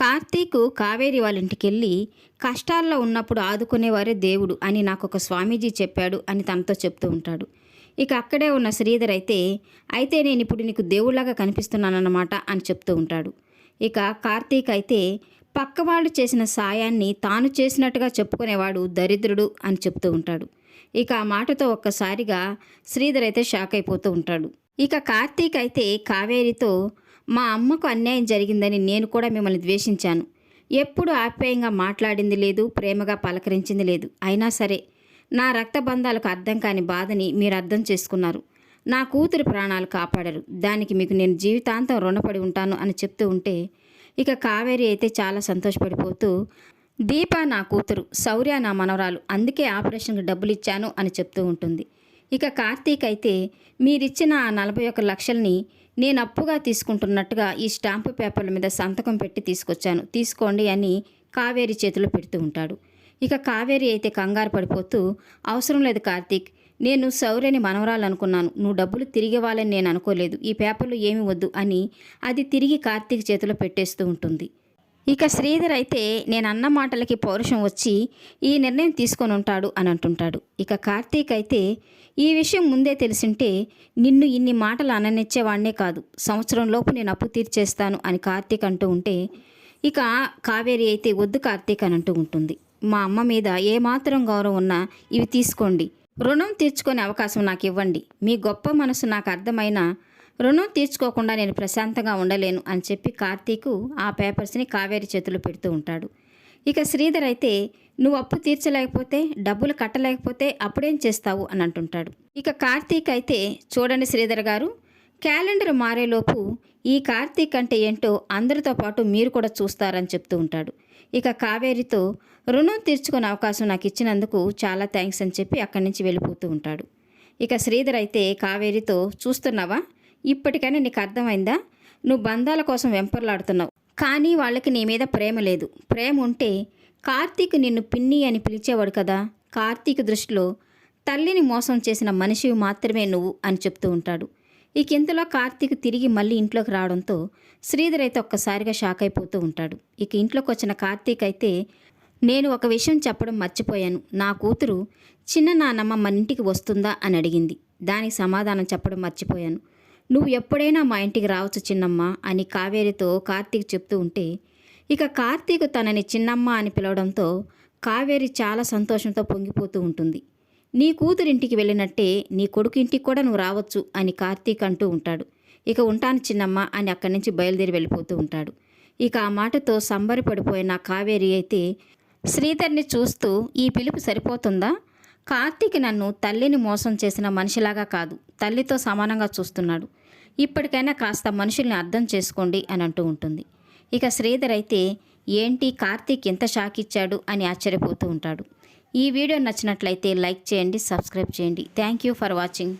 కార్తీక్ కావేరి వాళ్ళ ఇంటికెళ్ళి కష్టాల్లో ఉన్నప్పుడు ఆదుకునేవారే దేవుడు అని నాకు ఒక స్వామీజీ చెప్పాడు అని తనతో చెప్తూ ఉంటాడు. ఇక అక్కడే ఉన్న శ్రీధర్ అయితే నేను ఇప్పుడు నీకు దేవుళ్లాగా కనిపిస్తున్నానన్నమాట అని చెప్తూ ఉంటాడు. ఇక కార్తీక్ అయితే పక్కవాళ్ళు చేసిన సాయాన్ని తాను చేసినట్టుగా చెప్పుకునేవాడు దరిద్రుడు అని చెప్తూ ఉంటాడు. ఇక ఆ మాటతో ఒక్కసారిగా శ్రీధర్ అయితే షాక్ అయిపోతూ ఉంటాడు. ఇక కార్తీక్ అయితే కావేరితో, మా అమ్మకు అన్యాయం జరిగిందని నేను కూడా మిమ్మల్ని ద్వేషించాను. ఎప్పుడు ఆప్యాయంగా మాట్లాడింది లేదు, ప్రేమగా పలకరించింది లేదు. అయినా సరే నా రక్తబంధాలకు అర్థం కాని బాధని మీరు అర్థం చేసుకున్నారు. నా కూతురు ప్రాణాలు కాపాడరు. దానికి మీకు నేను జీవితాంతం రుణపడి ఉంటాను అని చెప్తూ ఉంటే ఇక కావేరి అయితే చాలా సంతోషపడిపోతూ, దీప నా కూతురు, శౌర్య నా మనవరాలు, అందుకే ఆపరేషన్కి డబ్బులు ఇచ్చాను అని చెప్తూ ఉంటుంది. ఇక కార్తీక్ అయితే మీరిచ్చిన ఆ 41 లక్షల్ని నేను అప్పుగా తీసుకుంటున్నట్టుగా ఈ స్టాంపు పేపర్ల మీద సంతకం పెట్టి తీసుకొచ్చాను, తీసుకోండి అని కావేరి చేతిలో పెడుతూ ఉంటాడు. ఇక కావేరి అయితే కంగారు పడిపోతూ, అవసరం లేదు కార్తీక్, నేను శౌర్యని మనవరాలు అనుకున్నాను, నువ్వు డబ్బులు తిరిగి ఇవ్వాలని నేను అనుకోలేదు, ఈ పేపర్లు ఏమి వద్దు అని అది తిరిగి కార్తీక్ చేతిలో పెట్టేస్తూ ఉంటుంది. ఇక శ్రీధర్ అయితే నేను అన్న మాటలకి పౌరుషం వచ్చి ఈ నిర్ణయం తీసుకొని ఉంటాడు అని అంటుంటాడు. ఇక కార్తీక్ అయితే ఈ విషయం ముందే తెలిసింటే నిన్ను ఇన్ని మాటలు అననిచ్చేవాడినే కాదు, సంవత్సరంలోపు నేను అప్పు తీర్చేస్తాను అని కార్తీక్ అంటూ ఉంటే ఇక కావేరి అయితే వద్దు కార్తీక్ అని అంటూ ఉంటుంది. మా అమ్మ మీద ఏమాత్రం గౌరవం ఉన్నా ఇవి తీసుకోండి, రుణం తీర్చుకునే అవకాశం నాకు ఇవ్వండి, మీ గొప్ప మనసు నాకు అర్థమైనా రుణం తీర్చుకోకుండా నేను ప్రశాంతంగా ఉండలేను అని చెప్పి కార్తీకు ఆ పేపర్స్ని కావేరి చేతులు పెడుతూ ఉంటాడు. ఇక శ్రీధర్ అయితే నువ్వు అప్పు తీర్చలేకపోతే, డబ్బులు కట్టలేకపోతే అప్పుడేం చేస్తావు అని అంటుంటాడు. ఇక కార్తీక్ అయితే చూడండి శ్రీధర్ గారు, క్యాలెండర్ మారేలోపు ఈ కార్తీక్ అంటే ఏంటో అందరితో పాటు మీరు కూడా చూస్తారని చెప్తూ ఉంటాడు. ఇక కావేరితో రుణం తీర్చుకునే అవకాశం నాకు ఇచ్చినందుకు చాలా థ్యాంక్స్ అని చెప్పి అక్కడి నుంచి వెళ్ళిపోతూ ఉంటాడు. ఇక శ్రీధర్ అయితే కావేరితో, చూస్తున్నావా, ఇప్పటికైనా నీకు అర్థమైందా, నువ్వు బంధాల కోసం వెంపర్లాడుతున్నావు, కానీ వాళ్ళకి నీ మీద ప్రేమ లేదు. ప్రేమ ఉంటే కార్తీక్ నిన్ను పిన్ని అని పిలిచేవాడు కదా, కార్తీక్ దృష్టిలో తల్లిని మోసం చేసిన మనిషివి మాత్రమే నువ్వు అని చెప్తూ ఉంటాడు. ఇక ఇంతలో కార్తీక్ తిరిగి మళ్ళీ ఇంట్లోకి రావడంతో శ్రీధర్ అయితే ఒక్కసారిగా షాక్ అయిపోతూ ఉంటాడు. ఇక ఇంట్లోకి వచ్చిన కార్తీక్ అయితే నేను ఒక విషయం చెప్పడం మర్చిపోయాను, నా కూతురు చిన్న నానమ్మ మన ఇంటికి వస్తుందా అని అడిగింది, దానికి సమాధానం చెప్పడం మర్చిపోయాను, నువ్వు ఎప్పుడైనా మా ఇంటికి రావచ్చు చిన్నమ్మ అని కావేరితో కార్తీక్ చెప్తూ ఉంటే ఇక కార్తీక్ తనని చిన్నమ్మ అని పిలవడంతో కావేరి చాలా సంతోషంతో పొంగిపోతూ ఉంటుంది. నీ కూతురింటికి వెళ్ళినట్టే నీ కొడుకు ఇంటికి కూడా నువ్వు రావచ్చు అని కార్తీక్ అంటూ ఉంటాడు. ఇక ఉంటాను చిన్నమ్మ అని అక్కడి నుంచి బయలుదేరి వెళ్ళిపోతూ ఉంటాడు. ఇక ఆ మాటతో సంబరపడిపోయిన కావేరి అయితే శ్రీధర్ని చూస్తూ, ఈ పిలుపు సరిపోతుందా, కార్తీక్ నన్ను తల్లిని మోసం చేసిన మనిషిలాగా కాదు, తల్లితో సమానంగా చూస్తున్నాడు, ఇప్పటికైనా కాస్త మనుషుల్ని అర్థం చేసుకోండి అని అంటూ ఉంటుంది. ఇక శ్రీధర్ అయితే ఏంటి కార్తీక్ ఎంత షాక్ ఇచ్చాడు అని ఆశ్చర్యపోతూ ఉంటాడు. ఈ వీడియో నచ్చినట్లయితే లైక్ చేయండి, సబ్స్క్రైబ్ చేయండి. Thank you for watching.